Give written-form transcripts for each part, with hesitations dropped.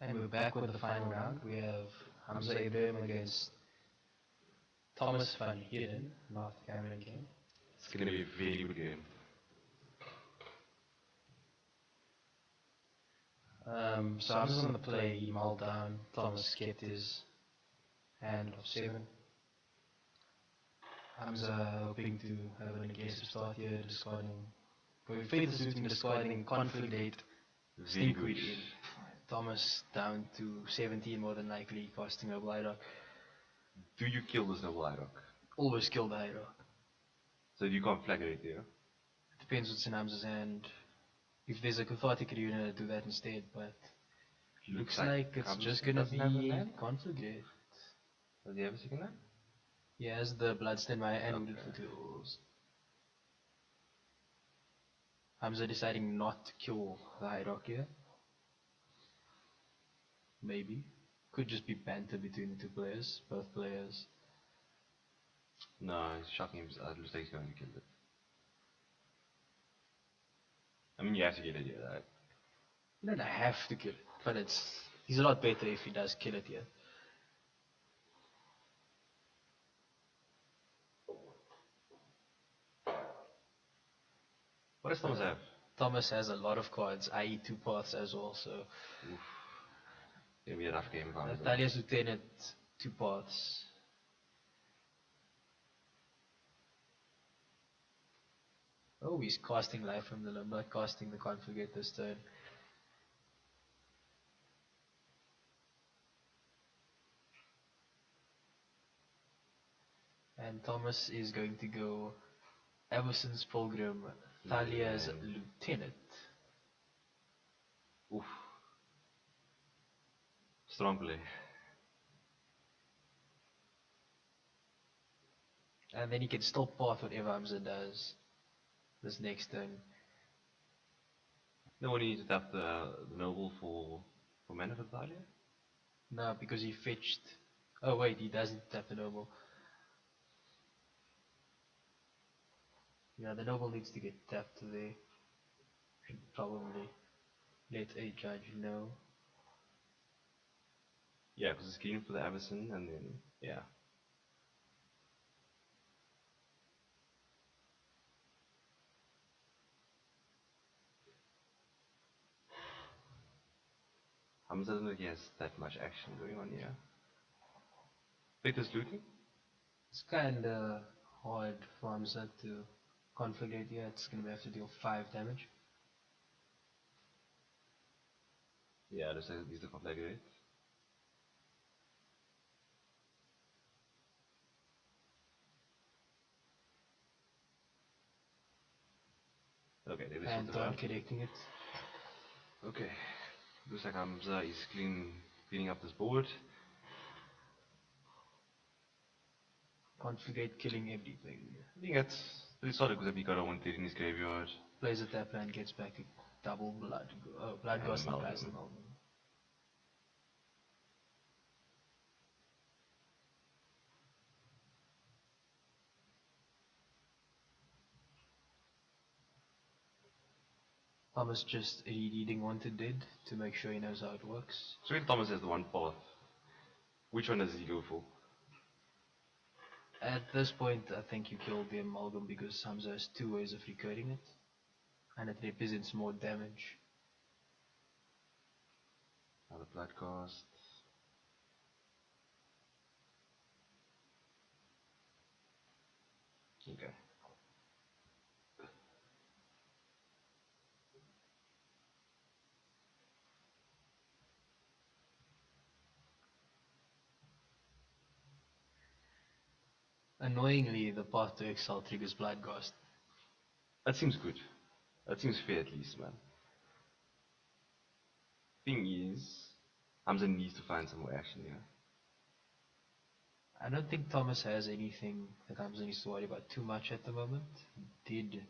And we're back with the final round. We have Hamza Ebrahim against Thomas van Heerden, North Cameron King. It's going to be a very good game. So Hamza's on the play, he mulled down. Thomas kept his hand of 7. Hamza hoping to have an aggressive start here, discarding, going fatal suiting, discarding conflict, Very good. in. Thomas down to 17 more than likely, casting a Blight Rock. Do you kill this noble high rock? Always kill the High Rock. So you can't flag it here. Depends what's in Hamza's hand. If there's a Cathartic Arena, do that instead, but looks like it's Hamza just gonna doesn't have a be land? Conflict. Does he have a second land? He has the Bloodstain Maya and Okay. Wooded Foothills. Hamza deciding not to kill the High Rock here. Maybe. Could just be banter between the two players, both players. No, it's shocking him. Looks like he's going to kill it. I mean, you have to get it here, right? You don't have to kill it, but he's a lot better if he does kill it here. What does Thomas have? Thomas has a lot of cards, i.e. 2 paths as well, so Oof. It's going to be a rough game for Hamza. Natalia's Lieutenant, 2 paths. Oh, he's casting Life from the Limber, casting the Confligate this turn. And Thomas is going to go Emerson's Pilgrim, Thalia's Lieutenant. Oof. Strong play. And then he can still path whatever Hamza does this next turn. No one needs to tap the noble for mana for Thalia? No, because he fetched. Oh wait, he doesn't tap the noble. Yeah, the noble needs to get tapped there. Should probably let a judge know. Yeah, because it's green for the Avison and then, yeah. Hamza doesn't really has that much action going on here. Victor's looting? It's kinda hard for Hamza to configure here. It's gonna have to deal 5 damage. Yeah, looks like it needs to configure it. Okay, they And sorted it out. connecting it. Okay, looks like Hamza is cleaning up this board. Configure killing everything. I think that's pretty solid because he got a 130 in his graveyard. Plays a tap and gets back a double blood. Oh, blood And goes and Malcolm. pass the Malcolm. Thomas just reading Wanted Dead to make sure he knows how it works. So when Thomas has the one path, which one does he go for? At this point, I think you killed the Amalgam because Hamza has 2 ways of recurring it, and it represents more damage. Another blood cast. Okay. Annoyingly, the path to Exile triggers Bloodgast. That seems good. That seems fair at least, man. Thing is, Hamza needs to find some more action here. I don't think Thomas has anything that Hamza needs to worry about too much at the moment. He did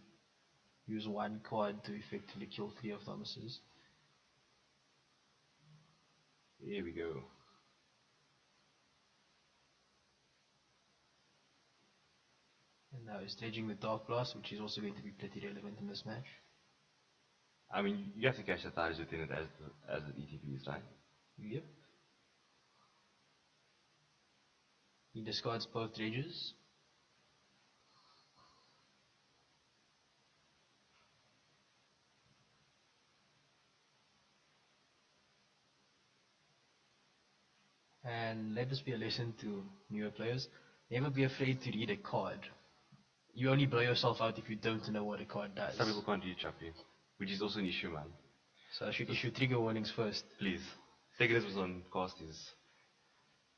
use 1 card to effectively kill 3 of Thomas's. Here we go. And now he's dredging the Dark Blast, which is also going to be pretty relevant in this match. I mean, you have to catch the Thalia's Lieutenant as the ETPs, right? Yep. He discards both dredges. And let this be a lesson to newer players. Never be afraid to read a card. You only blow yourself out if you don't know what a card does. Some people can't read Chappie, which is also an issue, man. So I should issue trigger warnings first. Please. Taking this was on cast is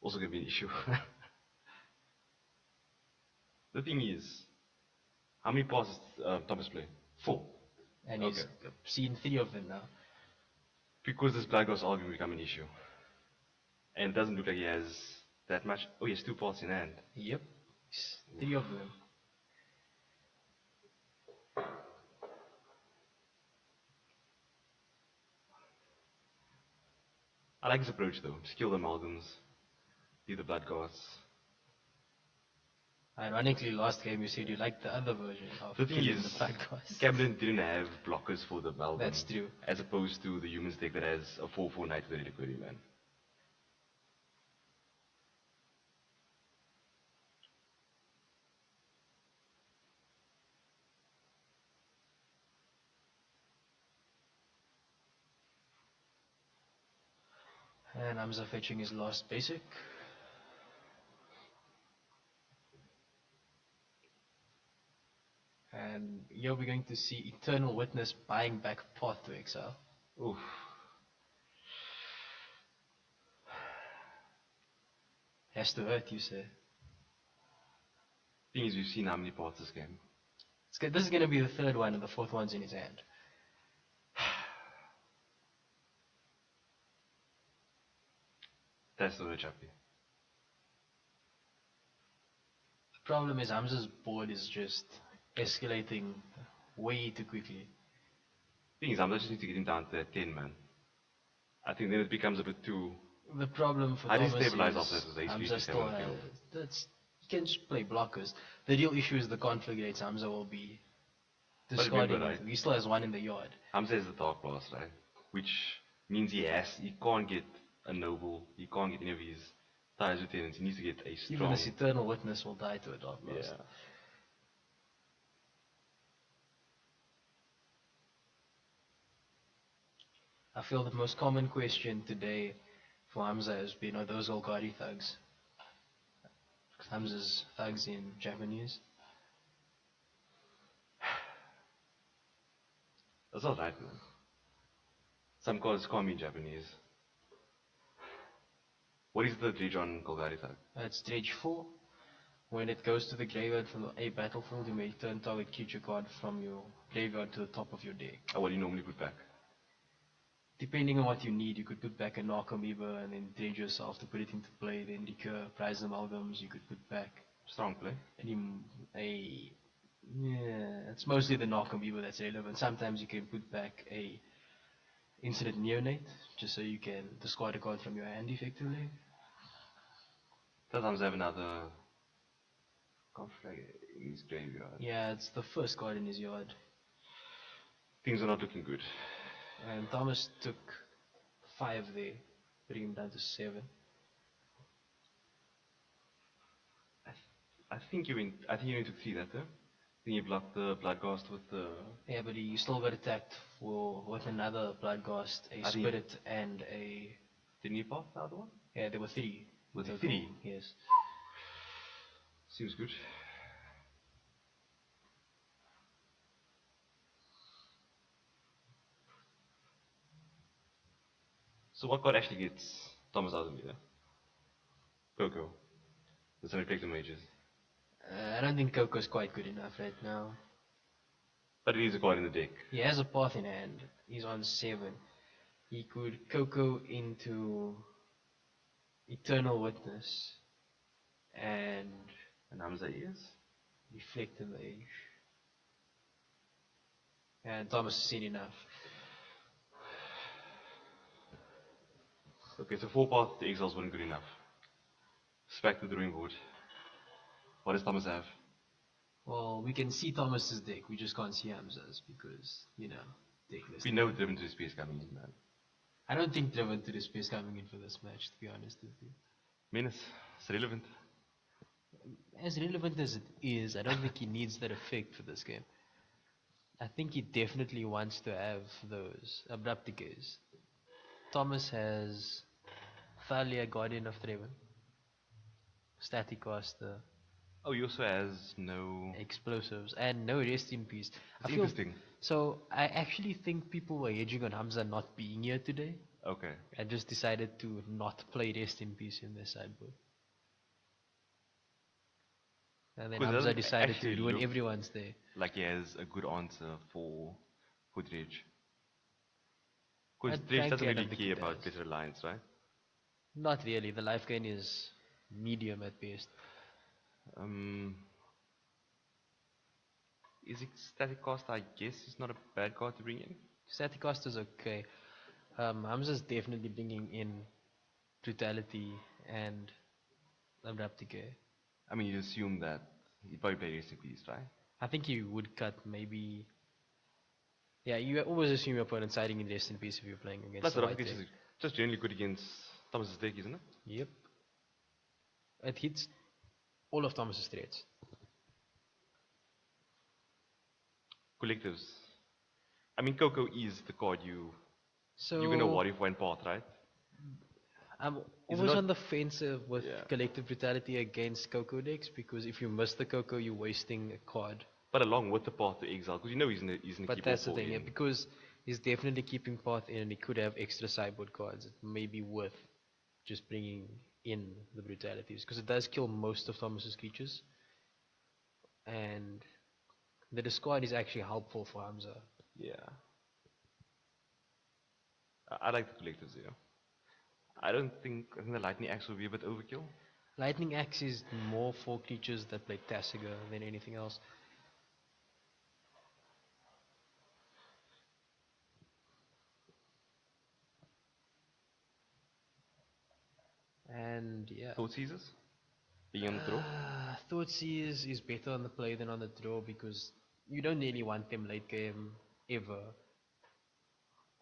also going to be an issue. The thing is, how many passes Thomas play? 4. And he's seen 3 of them now. Because this Black Ghost argument become an issue. And it doesn't look like he has that much. Oh, he has 2 passes in hand. Yep. 3 of them. I like his approach though. Just kill the amalgams. Be the Blood Ghosts. Ironically, last game you said you liked the other version of The thing killing is, the Blood Ghost. Cameron didn't have blockers for the amalgam. That's true. As opposed to the humans deck that has a 4/4 Knight with a Relic Query, man. And Hamza fetching his last basic. And here we're going to see Eternal Witness buying back Path to Exile. Oof. Has to hurt, you say. Thing is, we've seen how many parts this game. This is going to be the 3rd one and the 4th one's in his hand. That's the Chappie. The problem is Hamza's board is just escalating way too quickly. Thing is, I'm just need to get him down to that 10, man. I think then it becomes a bit too. The problem for How do you Thomas stabilize is off that with HP Hamza still has, you can just play blockers. The real issue is the conflict rates Hamza will be discarding. Remember, right? He still has 1 in the yard. Hamza is the Dark Blast, right? Which means he can't get a Noble, he can't get any of his Tires Lieutenants, he needs to get a strong. Even this Eternal Witness will die to a Dark Blast. Yeah. I feel the most common question today for Hamza has been, are those Golgari thugs? Hamza's thugs in Japanese. That's not right, man. Some cards can't be in Japanese. What is the Dredge on Golgari Thug? It's Dredge 4. When it goes to the graveyard from a battlefield, you may turn target creature card from your graveyard to the top of your deck. Oh, what do you normally put back? Depending on what you need, you could put back a Knock Amoeba and then dredge yourself to put it into play, then recur prize amalgams, you could put back Strong play. it's mostly the Knock Amoeba that's relevant. Sometimes you can put back a Incident Neonate, just so you can discard a card from your hand effectively. Sometimes I have another conflict in his graveyard. Yeah, it's the first card in his yard. Things are not looking good. And Thomas took 5 there, putting him down to 7. I think you took 3 that though. Then you blocked the Bloodghast with the. Yeah, but he still got attacked with another Bloodghast, a Spirit, and a. Didn't you pass the other one? Yeah, there were 3. Was it 3? Yes. Seems good. So what card actually gets Thomas out of me there? Coco. That's an Reflector Mages. I don't think Coco's quite good enough right now. But it is a card in the deck. He has a Path in hand. He's on 7. He could Coco into Eternal Witness and Hamza is? Reflector Mage. And Thomas has seen enough. Okay, so 4 paths to exiles weren't good enough. It's back to the drawing board. What does Thomas have? Well, we can see Thomas's deck, we just can't see Hamza's because, deck list. We know the difference is space coming in, man. I don't think Trevor to the space coming in for this match, to be honest with you. Menace, it's relevant. As relevant as it is, I don't think he needs that effect for this game. I think he definitely wants to have those abrupt decays. Thomas has Thalia, Guardian of Thraven, Static Caster, Oh, he also has no. Explosives, and no Rest in Peace. It's interesting. So I actually think people were hedging on Hamza not being here today. Okay. I just decided to not play Rest in Peace in their sideboard. And then 'Cause it Hamza doesn't decided to actually ruin look everyone's day. Like he has a good answer for Dredge. Because And Dredge doesn't frankly, I really don't think he care about does. better alliance, right? Not really. The life gain is medium at best. Um, is it static cost? I guess it's not a bad card to bring in. Static cost is okay. Hamza's definitely bringing in brutality and abrupt decay. I mean, you assume that he'd probably play Rest in Peace, right? I think he would cut maybe. Yeah, you always assume your opponent's siding in Rest in Peace if you're playing against Plus, the the white Rocket deck. is just generally good against Thomas's deck, isn't it? Yep. It hits all of Thomas's threats. Collectives. I mean, Coco is the card you're gonna So worry for one part, right? I'm Is it always not- on the fence with Yeah. collective brutality against Coco decks because if you miss the Coco, you're wasting a card. But along with the path to exile, because you know he's gonna But keep that's all the thing, four yeah, in. because he's definitely keeping path in and he could have extra sideboard cards. It may be worth just bringing in the brutalities because it does kill most of Thomas's creatures. And the discard is actually helpful for Hamza. Yeah. I like the collectives here. I think the lightning axe will be a bit overkill. Lightning Axe is more for creatures that play Tasiga than anything else. And yeah. Thought Seizes? Being on the draw? Thoughtseize is better on the play than on the draw because you don't really want them late game ever.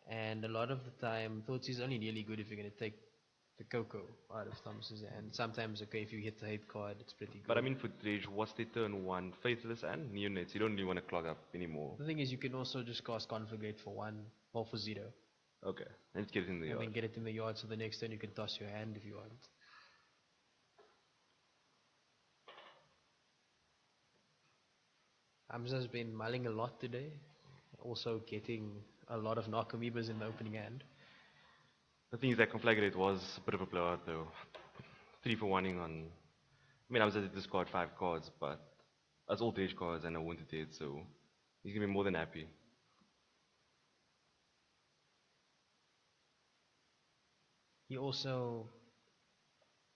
And a lot of the time, Thoughtseize is only really good if you're going to take the Coco out of Thomas's hand. Sometimes, okay, if you hit the hate card, it's pretty good. But I mean, for Dredge, what's the turn one? Faithless and Neonates. You don't really want to clog up anymore. The thing is, you can also just cast Conflagrate for 1 or for 0. Okay. Let's get it in the And then yard. get it in the yard so the next turn you can toss your hand if you want. Hamza's been mulling a lot today. Also getting a lot of knock amoebas in the opening hand. The thing is that Conflagrate was a bit of a blowout though. 3 for 1ing on. I mean, I was at discard 5 cards, but that's all Dredge cards and I wanted it, so he's gonna be more than happy. He also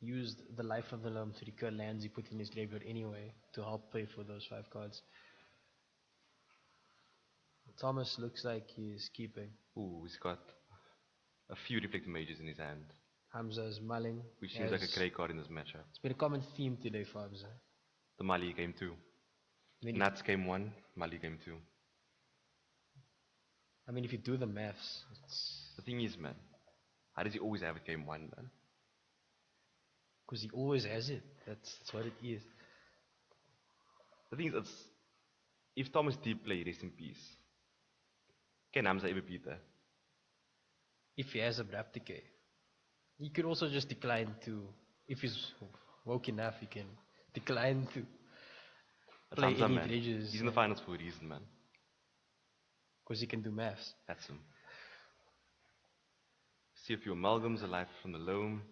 used the Life of the Loam to recur lands he put in his graveyard anyway to help pay for those 5 cards. Thomas looks like he's keeping. Ooh, he's got a few Reflected Mages in his hand, Hamza's mulling. which seems like a great card in this matchup. It's been a common theme today for Hamza. The Mali game 2. Then Nats game 1, Mali game 2. I mean, if you do the maths, it's The thing is, man, how does he always have it game 1, man? because he always has it. That's what it is. The thing is, if Thomas did play Rest in Peace, can Hamza ever beat that? If he has abrupt decay, he could also just decline to. If he's woke enough, he can decline to That's play Hamza, any man. dredges. He's in the finals for a reason, man. Because he can do maths. That's him. See a few amalgams, a life from the loam.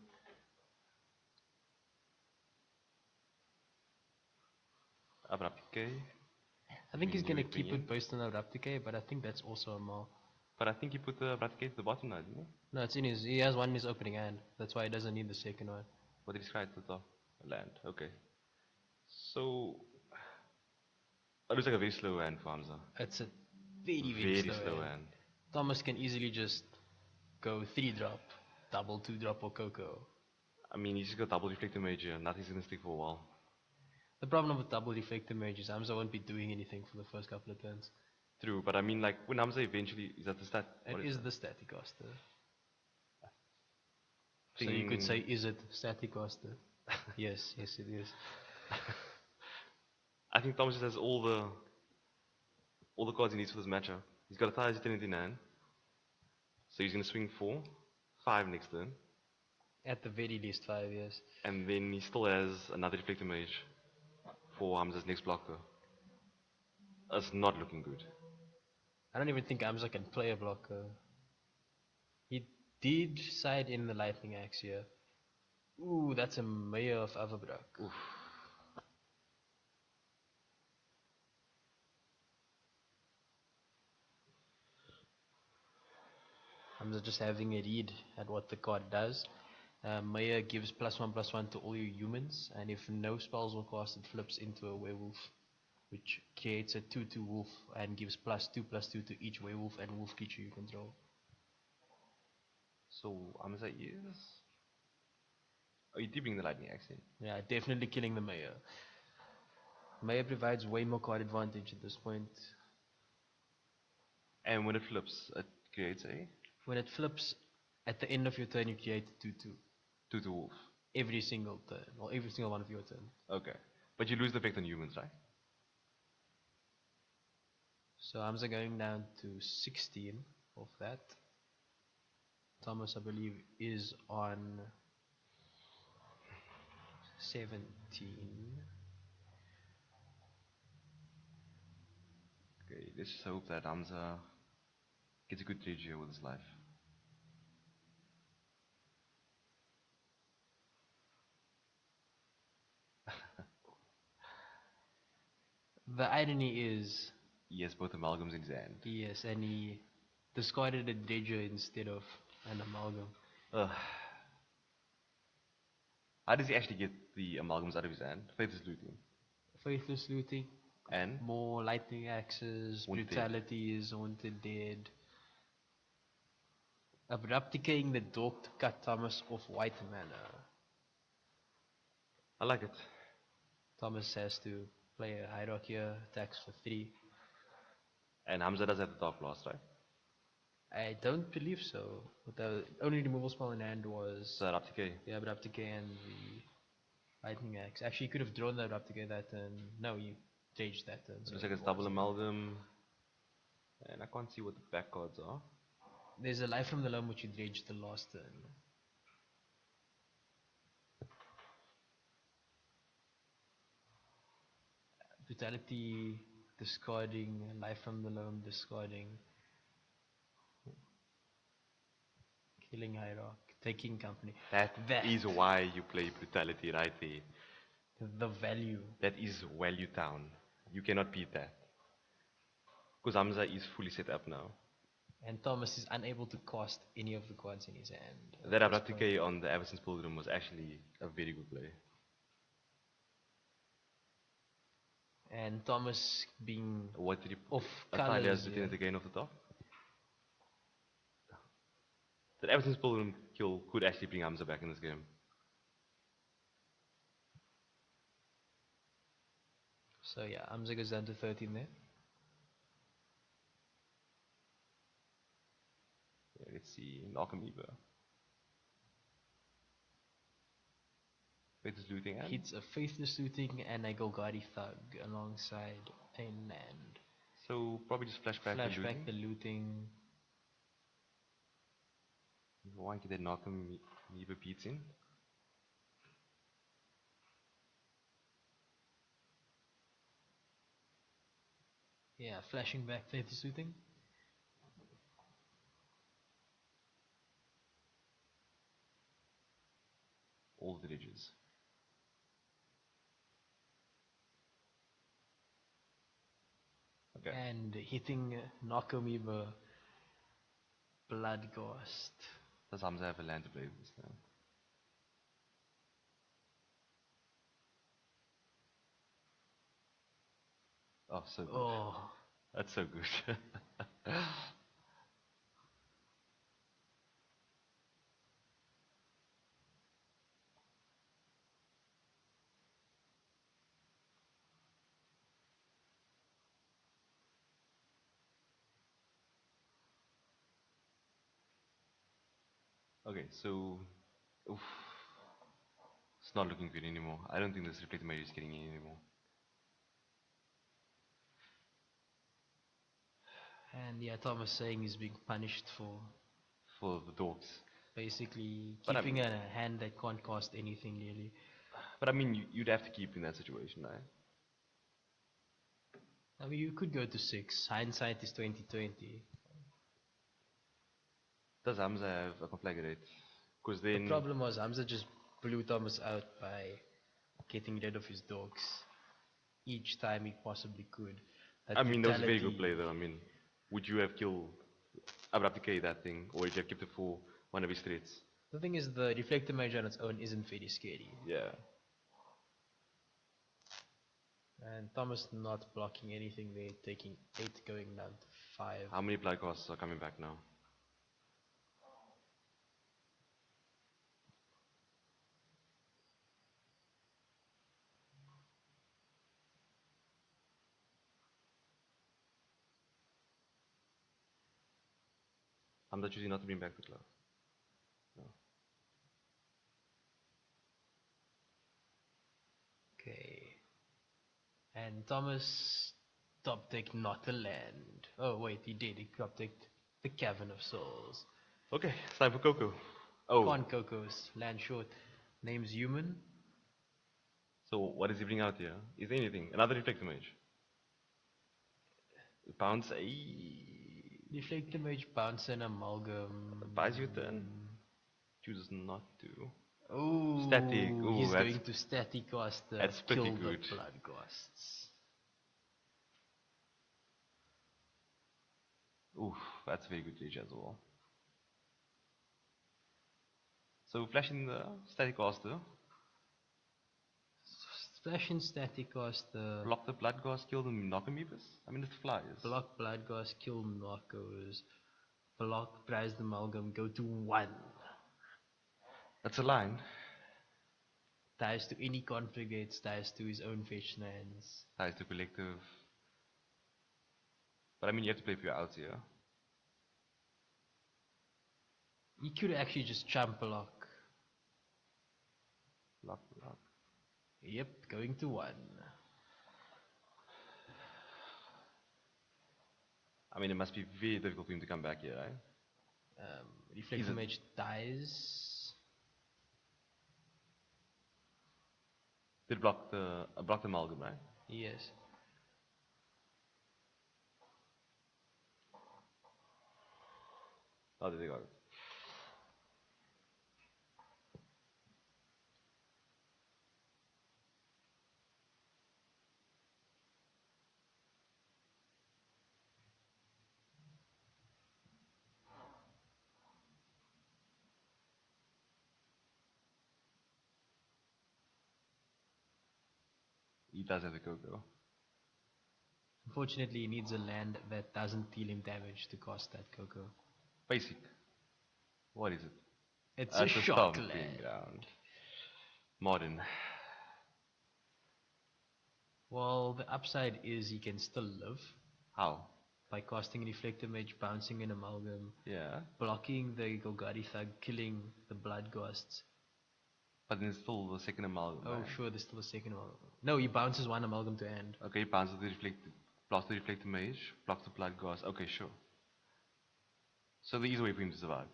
Abrupt decay. I think he's Means gonna you would keep bring it based on abrupt decay, but I think that's also a more. But I think he put the abrupt decay at the bottom now, didn't he? No, it's in his. He has one in his opening hand. That's why he doesn't need the second one. What did he write at the top? Land. Okay. So, it looks like a very slow hand for Hamza. It's a very slow hand. hand. Thomas can easily just go 3-drop, double 2-drop or Coco. I mean, he's just got double Reflector Mage here. Nothing's gonna stick for a while. The problem with double Reflector Mage is Hamza won't be doing anything for the first couple of turns. True, but I mean, like, when Hamza eventually is at the stat. It what is that? the static caster. So you could say, Think- is it static caster? Yes, yes it is. I think Thomas just has all the cards he needs for this matchup. He's got a Thighs Eternity in hand, so he's gonna swing 5 next turn, At the very least 5 years. and then he still has another Reflector Mage for Hamza's next blocker. That's not looking good. I don't even think Hamza can play a blocker. He did side in the Lightning Axe here. Ooh, that's a Mayor of Averbrak. Oof. Hamza just having a read at what the card does. Mayor gives +1/+1 to all your humans, and if no spells were cast, it flips into a werewolf, which creates a 2/2 wolf and gives +2/+2 to each werewolf and wolf creature you control. So Hamza is. Oh, you did bring the Lightning Axe in. Yeah, definitely killing the Mayor. Mayor provides way more card advantage at this point. And when it flips, it creates a When it flips, at the end of your turn, you create a 2/2. 2 wolf. Every single turn, or every single one of your turns. Okay. But you lose the effect on humans, right? So Hamza going down to 16 of that. Thomas, I believe, is on 17. Okay, let's just hope that Hamza gets a good Dredge here with his life. The irony is, He has both amalgams in his hand. yes, and he discarded a Dredger instead of an Amalgam. Ugh. How does he actually get the amalgams out of his hand? Faith is looting. Faithless Looting, And more Lightning Axes, Haunted Dead. Brutality is Haunted Dead. Abrupt-decaying the Dork to cut Thomas off white mana. I like it. Thomas has to play a Hierarchy here, attacks for 3. And Hamza does have the Dark Blast, right? I don't believe so. The only removal spell in hand was So up to K. the Abrupt Decay and the Lightning Axe. Actually, you could have drawn the Abrupt Decay that turn. No, you changed that turn. Looks like it's double amalgam. And I can't see what the back cards are. There's a Life from the Loam which you dredged the last turn. Brutality, discarding, Life from the Loam, discarding. Killing Hierarch, taking company. That is why you play Brutality right there. The value. That is value town. You cannot beat that. Because Hamza is fully set up now. And Thomas is unable to cast any of the cards in his hand. That Abrupt Decay on the Everson's Pilgrim was actually a very good play. And Thomas being What did he off Atalia's colors. Lieutenant again off the top? That Everson's Pilgrim kill could actually bring Hamza back in this game. So yeah, Hamza goes down to 13 there. Yeah, let's see. Narcomoeba. Faith is looting and Hits a Faithless Looting and a Golgari Thug alongside a land. so probably just flashback the looting. Flashback the looting. Why get that Narcomoeba beats in? Yeah, flashing back Faithless Looting. All the Dredges. Okay. And hitting Nakameba Bloodghost. Does Hamza have a land to play with this now? Oh, so good. Oh, That's so good. Okay, so Oof. It's not looking good anymore. I don't think this reflector mage is getting in anymore. And yeah, Thomas saying he's being punished for For the dogs. basically But keeping a hand that can't cost anything really. But I mean, you'd have to keep in that situation, right? I mean, you could go to 6. Hindsight is 2020. Does Hamza have a conflagrate? Because The then, problem was Hamza just blew Thomas out by getting rid of his dogs each time he possibly could. That I mean, that was a very good brutality- play though. I mean, would you have killed Abrapticate that thing, or would you have kept it for one of his threats? The thing is, the reflector mage on its own isn't very scary. Yeah. And Thomas not blocking anything there, taking 8 going down to 5. How many blood costs are coming back now? Hamza choosing not to bring back the glove. No. Okay. And Thomas top deck not a land. Oh wait, he did. He top decked the Cavern of Souls. Okay, it's time for Coco. Oh, Con Coco's land short. Name's Human. so what does he bring out here? Is there anything? Another reflector mage. Bounce a Reflector mage, bounce and amalgam. buys you a turn. Chooses not to. Oh, Static. Ooh, he's that's- going to static cast the that's pretty kill good. the blood ghosts. Oof, that's very good Dredge as well. So flashing the static caster, Splash and static cast the block the blood gas, kill the Knockamoebus. I mean, it flies. block blood ghost, kill knockos, block prize the amalgam, go to 1. That's a line. Ties to any confligates, ties to his own fetch lands. Ties to collective. But I mean, you have to play for your outs here. You could actually just chump block. Block, block. Yep, going to 1. I mean, it must be very difficult for him to come back here, right? Reflector it- mage dies. Did block the amalgam, right? Yes. Oh, there they go. He does have the Coco. Unfortunately, he needs a land that doesn't deal him damage to cast that Coco. Basic. What is it? It's a shock stomping land. ground. Modern. Well, the upside is he can still live How? by casting Reflector Mage, bouncing an Amalgam, Yeah. blocking the Golgari Thug, killing the Blood Ghosts. But then still the second amalgam. Oh, right? sure, there's still a second Amalgam. No, he bounces one Amalgam to end. Okay, bounces the reflector, blocks the reflector mage, blocks the blood gas. Okay, sure. So the easy way for him to survive.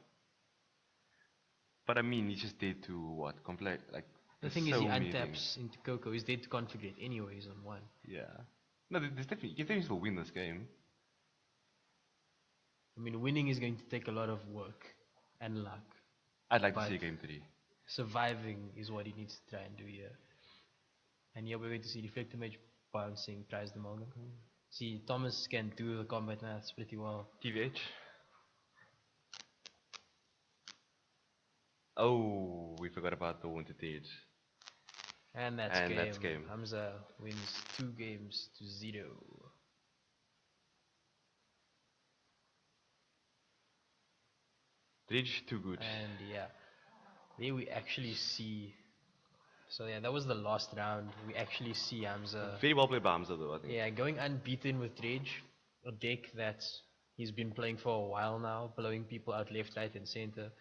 But I mean, he's just dead to what? Complete, like. The there's thing is, so he many untaps things. into Coco. He's dead to configurate anyways on 1. Yeah. No, there's definitely, you can definitely still win this game. I mean, winning is going to take a lot of work and luck. I'd like to But- see a game 3. Surviving is what he needs to try and do here. And here we're going to see Reflector Mage bouncing, prize the Amalgam. See, Thomas can do the combat maths pretty well. TVH. Oh, we forgot about the Wanted Edge. And that's And game. that's game. Hamza wins 2 games to 0. Dredge, too good. And yeah, there we actually see. So yeah, that was the last round. We actually see Hamza. Very well played by Hamza though, I think. Yeah, going unbeaten with Dredge, a deck that he's been playing for a while now, blowing people out left, right, and center.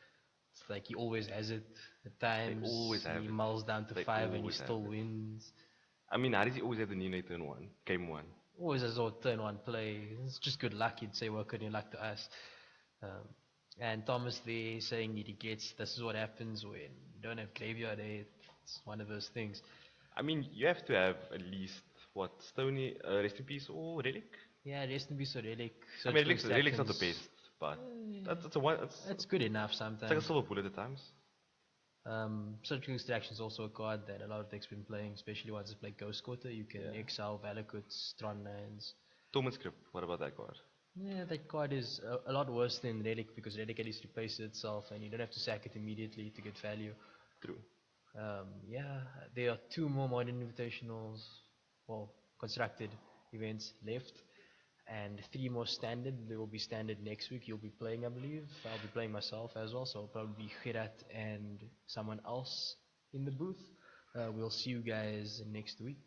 It's like he always has it. At times always have he it. mulls down to They 5 and he always have still it. wins. I mean, how does he always have the Nino turn 1? Game 1. Always has a turn one play. It's just good luck, you'd say. What couldn't you luck to us? Um, and Thomas there saying that he gets this is what happens when you don't have graveyard eight. It's one of those things. I mean, you have to have at least, what, Stony, Rest in Peace or Relic? Yeah, rest in peace or relic. I mean, Relic's not the best, but that's a one. It's good enough It's like a sometimes. silver bullet at times. Surgical Extraction is also a card that a lot of decks been playing, especially ones that play Ghost Quarter. You can exile Valakuts, Tron lands. Torment Script, what about that card? Yeah, that card is a lot worse than Relic because Relic at least replaces itself and you don't have to sack it immediately to get value. True. Yeah, there are 2 more Modern Invitationals, well, constructed events left, and 3 more standard. They will be standard next week. You'll be playing, I believe. I'll be playing myself as well, so it'll probably be Heerden and someone else in the booth. We'll see you guys next week.